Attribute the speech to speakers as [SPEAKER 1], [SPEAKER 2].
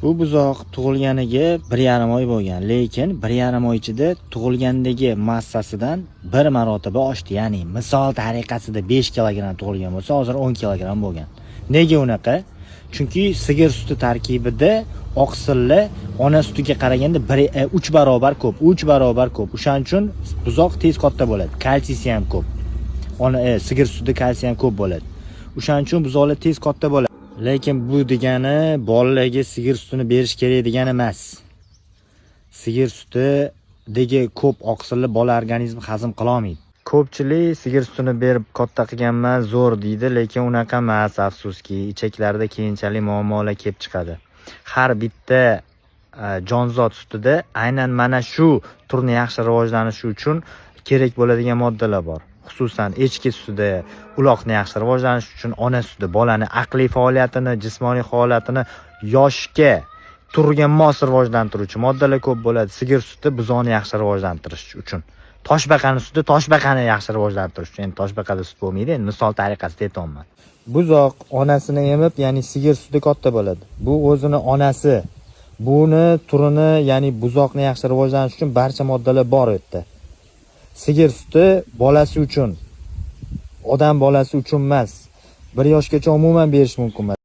[SPEAKER 1] Bu buzoq tug'ilganiga 1,5 oy bo'lgan, lekin 1,5 oy ichida tug'ilgandagi massasidan bir marotaba oshdi. Ya'ni misol tariqasida 5 kilogramm tug'ilgan bo'lsa, hozir 10 kilogramm bo'lgan. Nega unaqa? Chunki sigir suti tarkibida oqsillar ona sutiga qaraganda 3 barobar ko'p, 3 barobar ko'p. O'shaning uchun buzoq tez katta bo'ladi. Kalsiysi ham ko'p. Sigir sutida kalsiy ham ko'p bo'ladi. O'shaning uchun buzoqlar tez katta bo'ladi. Lekin bu degani bolalarga sigir sutini berish kerak degani emas. Sigir sutidagi ko'p oqsilni bola organizmi hazm qila olmaydi. Ko'pchilik sigir sutini berib katta qilganman zo'r deydi, lekin unaqa emas, afsuski. Ichaklarida keyinchalik muammolar kelib chiqadi. Har bitta jonzot sutida aynan mana shu turni yaxshi rivojlanishi uchun kerak bo'ladigan moddalar bor. Xususan echki sutida uloqni yaxshi rivojlanishi uchun ona sutida bolani aqliy faoliyatini, jismoniy holatini yoshga turga mos rivojlantiruvchi moddalar ko'p bo'ladi. Sigir suti buzoqni yaxshi rivojlantirish uchun. Toshbaqani suti toshbaqani yaxshi rivojlantirish uchun. Endi toshbaqada sut bo'lmaydi, endi misol tariqasida aytayapman. Buzoq onasini emib, ya'ni sigir suti katta bo'ladi. Bu o'zini onasi. Buni turini, ya'ni buzoqni yaxshi rivojlanish uchun barcha moddalar bor u yerda. Sigir suti bolasi uchun, odam bolasi uchun emas. 1 yoshgacha umuman berish mumkin emas.